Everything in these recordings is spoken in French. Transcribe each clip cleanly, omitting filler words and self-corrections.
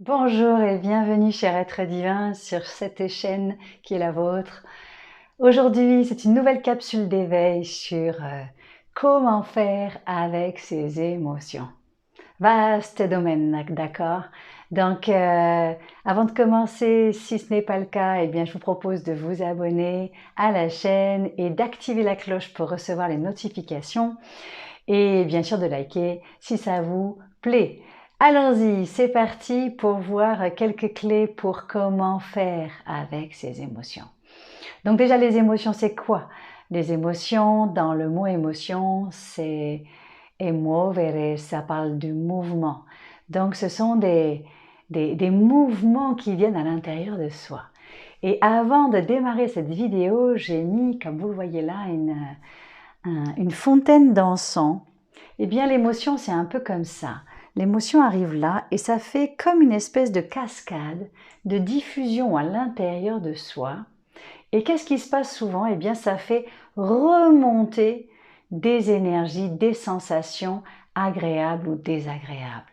Bonjour et bienvenue cher être divin sur cette chaîne qui est la vôtre. Aujourd'hui, c'est une nouvelle capsule d'éveil sur comment faire avec ses émotions. Vaste domaine, d'accord? Donc, avant de commencer, si ce n'est pas le cas, eh bien, je vous propose de vous abonner à la chaîne et d'activer la cloche pour recevoir les notifications et bien sûr de liker si ça vous plaît. Allons-y, c'est parti pour voir quelques clés pour comment faire avec ces émotions. Donc déjà, les émotions, c'est quoi? Les émotions, dans le mot émotion, c'est emuovere, ça parle du mouvement. Donc ce sont des mouvements qui viennent à l'intérieur de soi. Et avant de démarrer cette vidéo, j'ai mis, comme vous le voyez là, une fontaine d'encens. Eh bien, l'émotion, c'est un peu comme ça. L'émotion arrive là et ça fait comme une espèce de cascade de diffusion à l'intérieur de soi. Et qu'est-ce qui se passe souvent? Eh bien, ça fait remonter des énergies, des sensations agréables ou désagréables.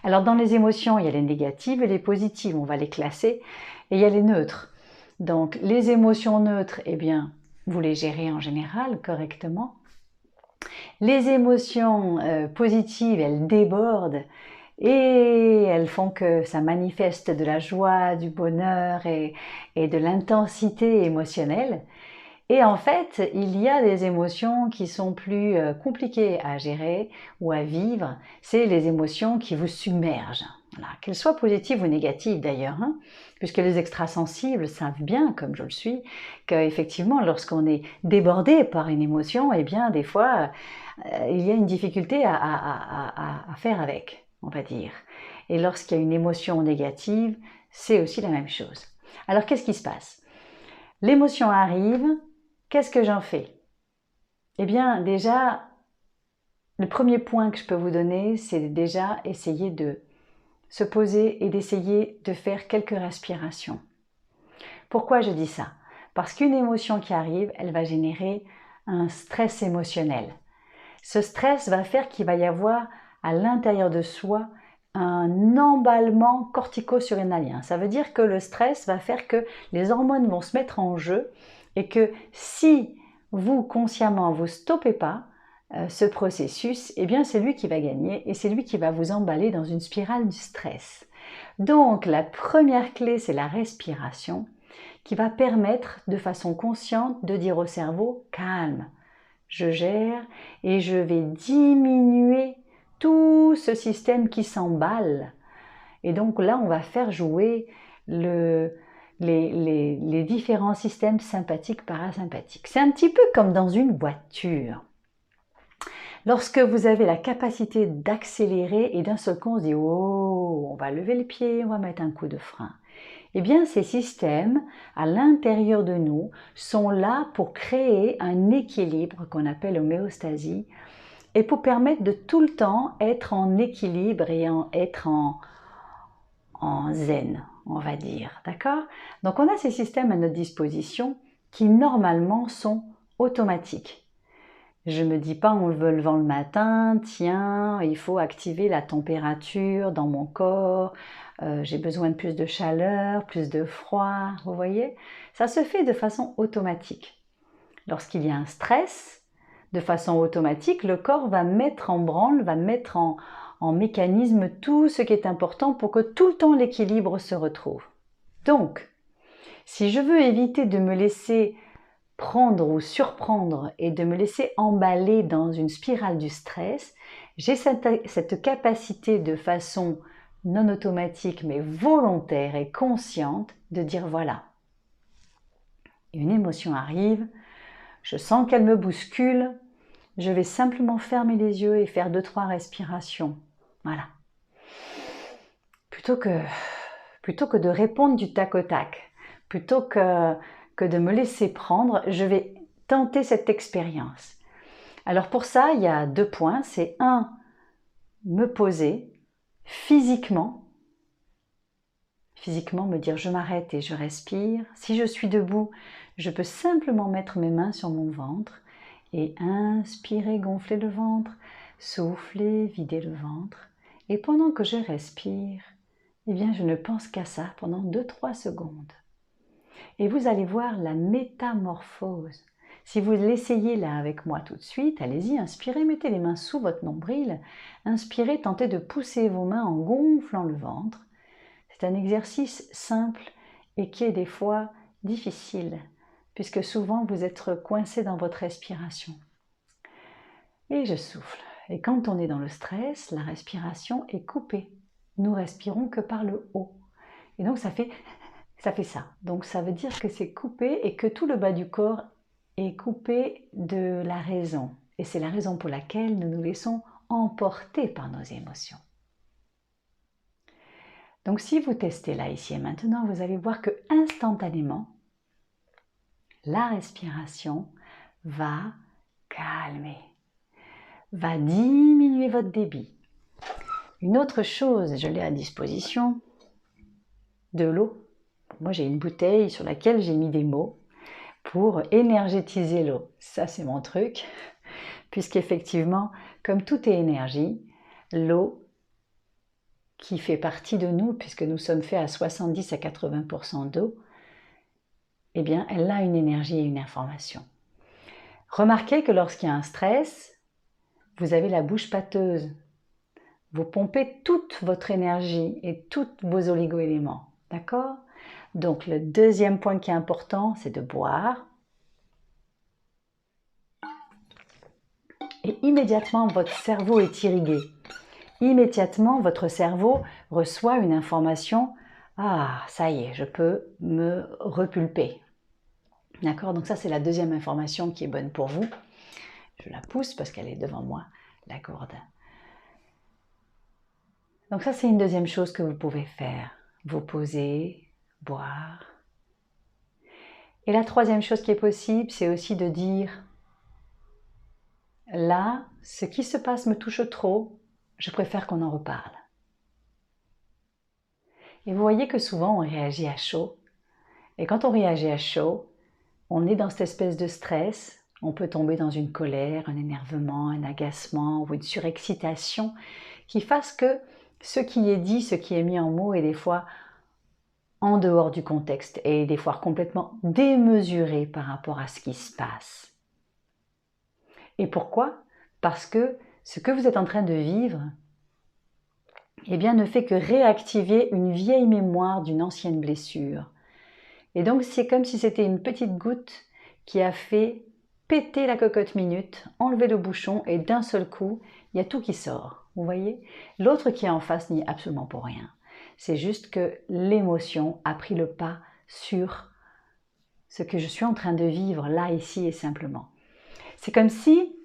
Alors, dans les émotions, il y a les négatives et les positives, on va les classer, et il y a les neutres. Donc, les émotions neutres, eh bien, vous les gérez en général correctement. Les émotions positives, elles débordent et elles font que ça manifeste de la joie, du bonheur et de l'intensité émotionnelle. Et en fait, il y a des émotions qui sont plus compliquées à gérer ou à vivre. C'est les émotions qui vous submergent. Voilà. Qu'elles soient positives ou négatives d'ailleurs, hein, puisque les extrasensibles savent bien, comme je le suis, qu'effectivement, lorsqu'on est débordé par une émotion, eh bien, des fois, il y a une difficulté à faire avec, on va dire. Et lorsqu'il y a une émotion négative, c'est aussi la même chose. Alors, qu'est-ce qui se passe? L'émotion arrive, qu'est-ce que j'en fais? Eh bien, déjà, le premier point que je peux vous donner, c'est déjà essayer de se poser et d'essayer de faire quelques respirations. Pourquoi je dis ça? Parce qu'une émotion qui arrive, elle va générer un stress émotionnel. Ce stress va faire qu'il va y avoir à l'intérieur de soi un emballement cortico-surrénalien. Ça veut dire que le stress va faire que les hormones vont se mettre en jeu et que si vous, consciemment, vous stoppez pas ce processus, eh bien c'est lui qui va gagner et c'est lui qui va vous emballer dans une spirale du stress. Donc la première clé, c'est la respiration qui va permettre de façon consciente de dire au cerveau calme, je gère et je vais diminuer tout ce système qui s'emballe. Et donc là, on va faire jouer les différents systèmes sympathiques, parasympathiques. C'est un petit peu comme dans une voiture. Lorsque vous avez la capacité d'accélérer et d'un seul coup on se dit « Oh, on va lever le pied, on va mettre un coup de frein ». Eh bien, ces systèmes, à l'intérieur de nous, sont là pour créer un équilibre qu'on appelle homéostasie et pour permettre de tout le temps être en équilibre et être en zen, on va dire. D'accord? Donc, on a ces systèmes à notre disposition qui, normalement, sont automatiques. Je me dis pas en me levant le matin, tiens, il faut activer la température dans mon corps, j'ai besoin de plus de chaleur, plus de froid, vous voyez? Ça se fait de façon automatique. Lorsqu'il y a un stress, de façon automatique, le corps va mettre en branle, va mettre en mécanisme tout ce qui est important pour que tout le temps l'équilibre se retrouve. Donc, si je veux éviter de me laisser prendre ou surprendre et de me laisser emballer dans une spirale du stress, j'ai cette capacité de façon non automatique mais volontaire et consciente de dire voilà, une émotion arrive, je sens qu'elle me bouscule, je vais simplement fermer les yeux et faire 2-3 respirations. Voilà. Plutôt que de répondre du tac au tac, plutôt que de me laisser prendre, je vais tenter cette expérience. Alors pour ça, il y a 2 points. C'est me poser physiquement me dire je m'arrête et je respire. Si je suis debout, je peux simplement mettre mes mains sur mon ventre et inspirer, gonfler le ventre, souffler, vider le ventre. Et pendant que je respire, eh bien je ne pense qu'à ça pendant 2-3 secondes. Et vous allez voir la métamorphose. Si vous l'essayez là avec moi tout de suite, allez-y, inspirez, mettez les mains sous votre nombril, inspirez, tentez de pousser vos mains en gonflant le ventre. C'est un exercice simple et qui est des fois difficile, puisque souvent vous êtes coincé dans votre respiration. Et je souffle. Et quand on est dans le stress, la respiration est coupée. Nous respirons que par le haut. Et donc ça fait ça. Donc ça veut dire que c'est coupé et que tout le bas du corps est coupé de la raison. Et c'est la raison pour laquelle nous nous laissons emporter par nos émotions. Donc si vous testez là, ici et maintenant, vous allez voir que instantanément, la respiration va calmer, va diminuer votre débit. Une autre chose, je l'ai à disposition, de l'eau. Moi j'ai une bouteille sur laquelle j'ai mis des mots pour énergétiser l'eau. Ça c'est mon truc, puisqu'effectivement, comme tout est énergie, l'eau qui fait partie de nous, puisque nous sommes faits à 70 à 80% d'eau, eh bien, elle a une énergie et une information. Remarquez que lorsqu'il y a un stress, vous avez la bouche pâteuse. Vous pompez toute votre énergie et tous vos oligo-éléments. D'accord? Donc, le deuxième point qui est important, c'est de boire. Et immédiatement, votre cerveau est irrigué. Immédiatement, votre cerveau reçoit une information « Ah, ça y est, je peux me repulper ». D'accord? Donc ça, c'est la deuxième information qui est bonne pour vous. Je la pousse parce qu'elle est devant moi, la gourde. Donc ça, c'est une deuxième chose que vous pouvez faire. Vous poser, boire. Et la troisième chose qui est possible, c'est aussi de dire « Là, ce qui se passe me touche trop, je préfère qu'on en reparle ». Et vous voyez que souvent, on réagit à chaud. Et quand on réagit à chaud, on est dans cette espèce de stress. On peut tomber dans une colère, un énervement, un agacement ou une surexcitation qui fasse que ce qui est dit, ce qui est mis en mots est des fois en dehors du contexte et des fois complètement démesuré par rapport à ce qui se passe. Et pourquoi? Parce que ce que vous êtes en train de vivre, eh bien, ne fait que réactiver une vieille mémoire d'une ancienne blessure. Et donc, c'est comme si c'était une petite goutte qui a fait péter la cocotte minute, enlever le bouchon et d'un seul coup, il y a tout qui sort. Vous voyez? L'autre qui est en face n'y est absolument pour rien. C'est juste que l'émotion a pris le pas sur ce que je suis en train de vivre là, ici et simplement. C'est comme si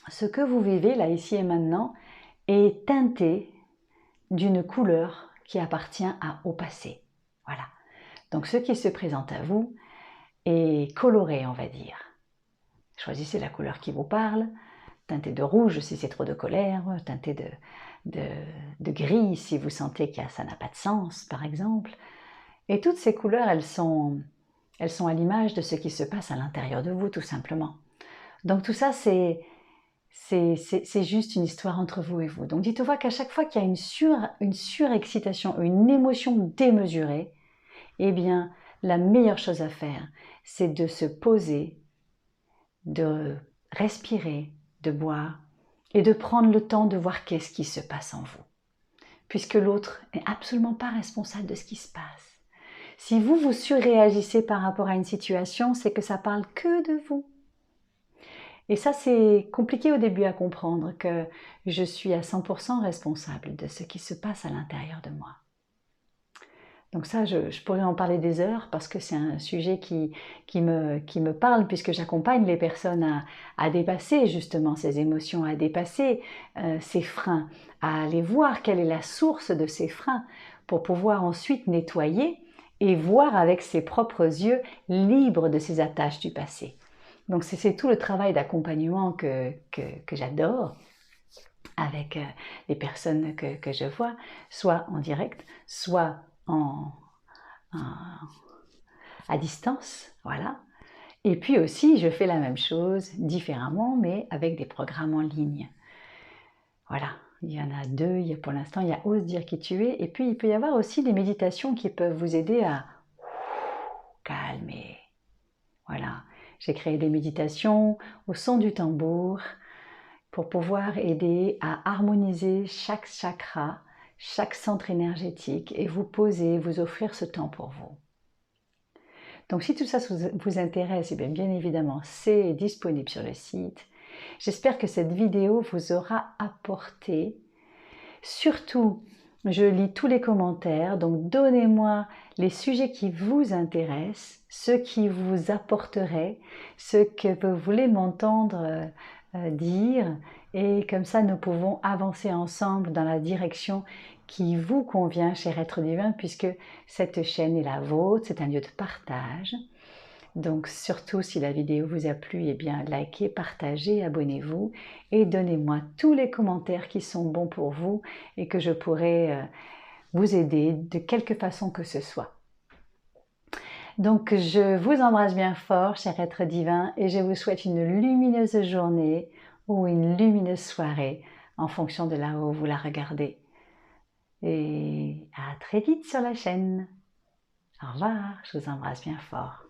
ce que vous vivez là, ici et maintenant est teinté d'une couleur qui appartient au passé. Voilà. Donc ce qui se présente à vous est coloré, on va dire. Choisissez la couleur qui vous parle, teintez de rouge si c'est trop de colère, teintez de gris si vous sentez que ça n'a pas de sens, par exemple. Et toutes ces couleurs, elles sont à l'image de ce qui se passe à l'intérieur de vous, tout simplement. Donc tout ça, c'est juste une histoire entre vous et vous. Donc dites-vous qu'à chaque fois qu'il y a une surexcitation, une émotion démesurée, eh bien, la meilleure chose à faire, c'est de se poser, de respirer, de boire et de prendre le temps de voir qu'est-ce qui se passe en vous. Puisque l'autre n'est absolument pas responsable de ce qui se passe. Si vous vous surréagissez par rapport à une situation, c'est que ça parle que de vous. Et ça, c'est compliqué au début à comprendre, que je suis à 100% responsable de ce qui se passe à l'intérieur de moi. Donc ça, je pourrais en parler des heures parce que c'est un sujet qui me parle, puisque j'accompagne les personnes à dépasser justement ces émotions, à dépasser ces freins, à aller voir quelle est la source de ces freins pour pouvoir ensuite nettoyer et voir avec ses propres yeux libres de ces attaches du passé. Donc c'est tout le travail d'accompagnement que j'adore avec les personnes que je vois, soit en direct, soit à distance, voilà. Et puis aussi, je fais la même chose différemment, mais avec des programmes en ligne. Voilà. il y en a deux, pour l'instant, il y a Ose dire qui tu es, et puis il peut y avoir aussi des méditations qui peuvent vous aider à calmer. Voilà, j'ai créé des méditations au son du tambour pour pouvoir aider à harmoniser chaque chakra, chaque centre énergétique et vous poser, vous offrir ce temps pour vous. Donc si tout ça vous intéresse, et bien évidemment, c'est disponible sur le site. J'espère que cette vidéo vous aura apporté. Surtout, je lis tous les commentaires, donc donnez-moi les sujets qui vous intéressent, ceux qui vous apporteraient, ce que vous voulez m'entendre dire, et comme ça nous pouvons avancer ensemble dans la direction qui vous convient, cher être divin, puisque cette chaîne est la vôtre, c'est un lieu de partage. Donc surtout, si la vidéo vous a plu, eh bien likez, partagez, abonnez-vous et donnez-moi tous les commentaires qui sont bons pour vous et que je pourrai vous aider de quelque façon que ce soit. Donc je vous embrasse bien fort, cher être divin, et je vous souhaite une lumineuse journée ou une lumineuse soirée en fonction de là où vous la regardez. Et à très vite sur la chaîne. Au revoir, je vous embrasse bien fort.